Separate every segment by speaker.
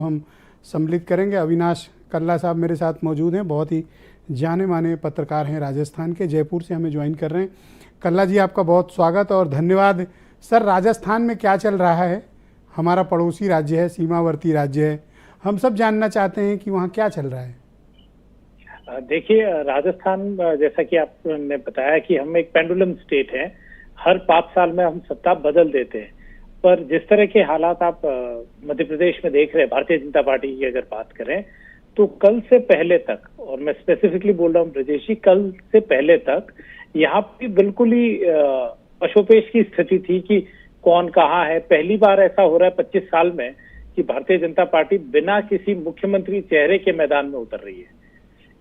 Speaker 1: हम सम्मिलित करेंगे। अविनाश कल्ला साहब मेरे साथ मौजूद हैं, बहुत ही जाने माने पत्रकार हैं, राजस्थान के, जयपुर से हमें ज्वाइन कर रहे हैं। कल्ला जी, आपका बहुत स्वागत और धन्यवाद। सर, राजस्थान में क्या चल रहा है? हमारा पड़ोसी राज्य है, सीमावर्ती राज्य है, हम सब जानना चाहते हैं कि वहाँ क्या चल रहा है।
Speaker 2: देखिए, राजस्थान जैसा कि आपने बताया कि हम एक पेंडुलम स्टेट है, हर 5 साल में हम सत्ता बदल देते हैं। पर जिस तरह के हालात आप मध्य प्रदेश में देख रहे हैं, भारतीय जनता पार्टी की अगर बात करें तो कल से पहले तक, और मैं स्पेसिफिकली बोल रहा हूँ ब्रजेश जी, कल से पहले तक यहाँ पे बिल्कुल ही पशोपेश की स्थिति थी कि कौन कहाँ है। पहली बार ऐसा हो रहा है 25 साल में कि भारतीय जनता पार्टी बिना किसी मुख्यमंत्री चेहरे के मैदान में उतर रही है।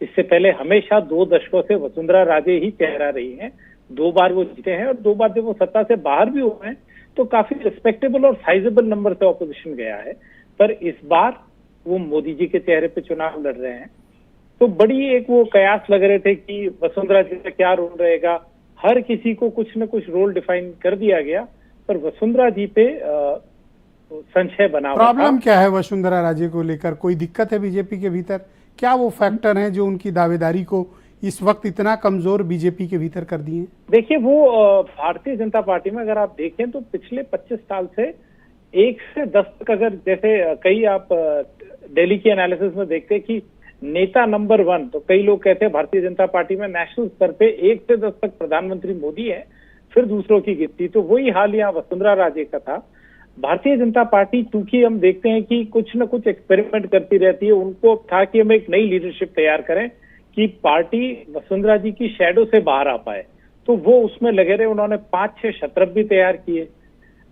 Speaker 2: इससे पहले हमेशा 2 दशकों से वसुंधरा राजे ही चेहरा रही हैं। 2 बार वो जीते हैं और 2 बार जब वो सत्ता से बाहर भी हुए हैं तो काफी रिस्पेक्टेबल और साइजेबल नंबर से ऑपोजिशन गया है। पर इस बार वो मोदी जी के चेहरे पे चुनाव लड़ रहे हैं, तो बड़ी एक वो कयास लग रहे थे कि वसुंधरा जी का क्या रोल रहेगा। हर किसी को कुछ न कुछ रोल डिफाइन कर दिया गया, पर वसुंधरा जी पे संशय बना।
Speaker 1: प्रॉब्लम क्या है वसुंधरा राजे को लेकर? कोई दिक्कत है बीजेपी के भीतर? क्या वो फैक्टर हैं जो उनकी दावेदारी को इस वक्त इतना कमजोर बीजेपी के भीतर कर दिए?
Speaker 2: देखिए, वो भारतीय जनता पार्टी में अगर आप देखें तो पिछले 25 साल से 1 से 10 तक, अगर जैसे कई आप दिल्ली की एनालिसिस में देखते हैं कि नेता नंबर 1, तो कई लोग कहते हैं भारतीय जनता पार्टी में नेशनल स्तर पे 1 से 10 तक प्रधानमंत्री मोदी है, फिर दूसरों की गिनती। तो वही हाल यहाँ वसुंधरा राजे का था। भारतीय जनता पार्टी, चूंकि हम देखते हैं कि कुछ न कुछ एक्सपेरिमेंट करती रहती है, उनको था कि हम एक नई लीडरशिप तैयार करें कि पार्टी वसुंधरा जी की शैडो से बाहर आ पाए, तो वो उसमें लगे रहे। उन्होंने 5-6 शतरभ भी तैयार किए,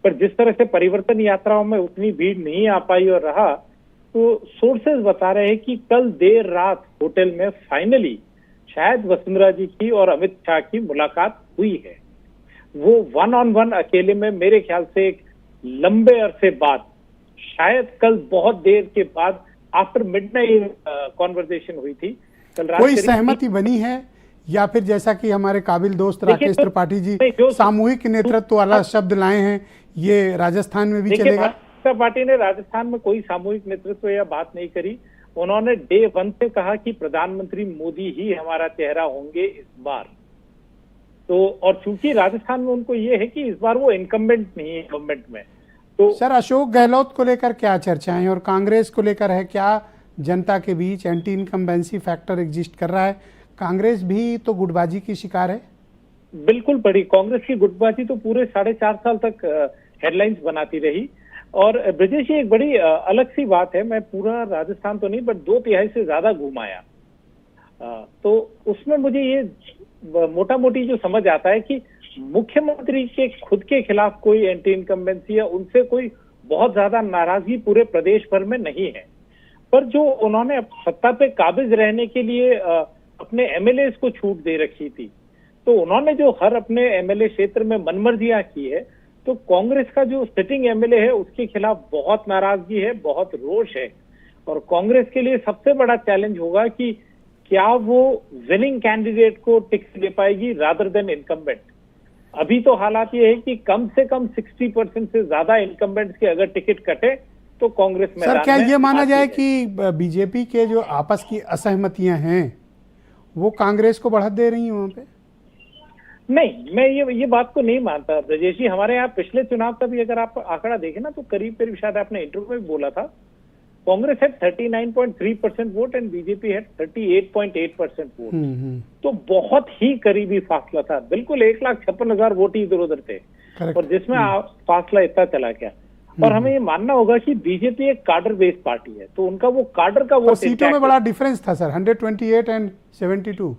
Speaker 2: पर जिस तरह से परिवर्तन यात्राओं में उतनी भीड़ नहीं आ पाई और रहा, तो सोर्सेज बता रहे हैं कि कल देर रात होटल में फाइनली शायद वसुंधरा जी की और अमित शाह की मुलाकात हुई है। वो 1-on-1 अकेले में मेरे ख्याल से एक लंबे अरसे बाद, शायद कल बहुत देर के बाद, आफ्टर मिडनाइट कॉन्वर्सेशन हुई थी।
Speaker 1: कोई सहमति बनी है या फिर जैसा कि हमारे काबिल दोस्त राकेश त्रिपाठी जी सामूहिक नेतृत्व वाला शब्द लाए हैं, ये राजस्थान में भी चलेगा?
Speaker 2: जनता पार्टी ने राजस्थान में कोई सामूहिक नेतृत्व या बात नहीं करी। उन्होंने डे 1 से कहा कि प्रधानमंत्री मोदी ही हमारा चेहरा होंगे इस बार। तो और चूंकि राजस्थान में उनको ये है कि इस बार वो इनकम्बेंट नहीं है गवर्नमेंट में। तो
Speaker 1: सर, अशोक गहलोत को लेकर क्या चर्चाएं और कांग्रेस को लेकर है? क्या जनता के बीच एंटी इनकम्बेंसी फैक्टर एग्जिस्ट कर रहा है? कांग्रेस भी तो गुटबाजी की शिकार है।
Speaker 2: बिल्कुल बड़ी कांग्रेस की गुटबाजी तो पूरे 4.5 साल तक हेडलाइंस बनाती रही। और ब्रजेश जी, एक बड़ी अलग सी बात है, मैं पूरा राजस्थान तो नहीं बट 2 तिहाई से ज्यादा घुमाया, तो उसमें मुझे ये मोटा मोटी जो समझ आता है कि मुख्यमंत्री के खुद के खिलाफ कोई एंटी इनकम्बेंसी या उनसे कोई बहुत ज्यादा नाराजगी पूरे प्रदेश भर में नहीं है। पर जो उन्होंने सत्ता पे काबिज रहने के लिए अपने एमएलए को छूट दे रखी थी, तो उन्होंने जो हर अपने एमएलए क्षेत्र में मनमर्जियां की है, तो कांग्रेस का जो सिटिंग एमएलए है उसके खिलाफ बहुत नाराजगी है, बहुत रोष है। और कांग्रेस के लिए सबसे बड़ा चैलेंज होगा कि क्या वो विनिंग कैंडिडेट को टिकट दे पाएगी रादर देन इनकम्बेंट। अभी तो हालात ये है कि कम से कम 60% से ज्यादा इनकम्बेंट्स के अगर टिकट कटे तो कांग्रेस में।
Speaker 1: सर, क्या ये माना जाए कि बीजेपी के जो आपस की असहमतियां हैं वो कांग्रेस को बढ़त दे रही हैं वहां पे?
Speaker 2: नहीं, मैं ये बात को नहीं मानता ब्रजेश जी। हमारे यहाँ पिछले चुनाव का भी अगर आप आंकड़ा देखें ना, तो करीब शायद आपने इंटरव्यू में भी बोला था, कांग्रेस है 39.3% वोट एंड बीजेपी है 38.8% वोट। तो बहुत ही करीबी फासला था, बिल्कुल 1,56,000 वोट ही इधर उधर थे, और जिसमें फासला इतना चला गया। और हमें ये मानना होगा कि बीजेपी एक कार्डर बेस्ड पार्टी है, तो उनका वो कार्डर का वोट,
Speaker 1: सीटों में बड़ा डिफरेंस था सर, 128 एंड 72।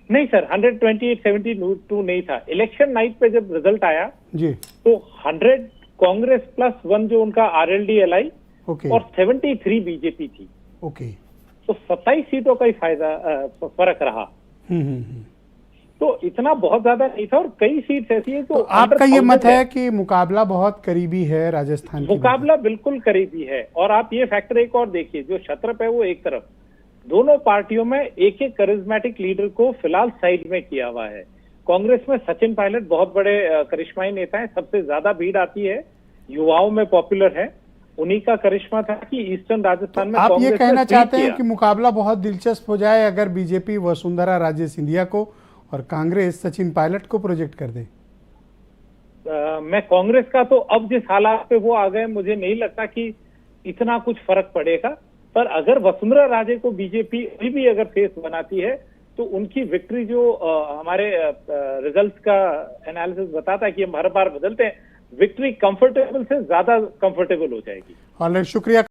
Speaker 2: नहीं सर, 128-72 नहीं था। इलेक्शन नाइट पे जब रिजल्ट आया
Speaker 1: जी,
Speaker 2: तो 100 कांग्रेस +1 जो उनका RLD-LI और 73 बीजेपी थी। तो 27 सीटों का ही फर्क रहा। तो इतना बहुत ज्यादा नहीं था, और कई सीट ऐसी है तो
Speaker 1: आपका ये मत है कि मुकाबला बहुत करीबी है राजस्थान?
Speaker 2: मुकाबला बिल्कुल करीबी है। और आप ये फैक्टर एक और देखिए, जो छत्रप है वो एक तरफ, दोनों पार्टियों में एक एक करिश्मेटिक लीडर को फिलहाल साइड में किया हुआ है। कांग्रेस में सचिन पायलट बहुत बड़े करिश्माई नेता है, सबसे ज्यादा भीड़ आती है, युवाओं में पॉपुलर है। उन्हीं का करिश्मा था कि ईस्टर्न राजस्थान में
Speaker 1: आप ये
Speaker 2: कांग्रेस ने
Speaker 1: कहना
Speaker 2: स्वीप
Speaker 1: चाहते हैं
Speaker 2: किया।
Speaker 1: कि मुकाबला बहुत दिलचस्प हो जाए अगर बीजेपी वसुंधरा राजे सिंधिया को और कांग्रेस सचिन पायलट को प्रोजेक्ट कर दे?
Speaker 2: मैं कांग्रेस का तो अब जिस हालात पे वो आ गए, मुझे नहीं लगता कि इतना कुछ फर्क पड़ेगा। पर अगर वसुंधरा राजे को बीजेपी अभी भी अगर फेस बनाती है तो उनकी विक्ट्री जो हमारे रिजल्ट्स का एनालिसिस बताता है कि हम हर बार बदलते हैं, विक्ट्री कंफर्टेबल से ज्यादा कंफर्टेबल हो जाएगी।
Speaker 1: ऑलराइट, शुक्रिया।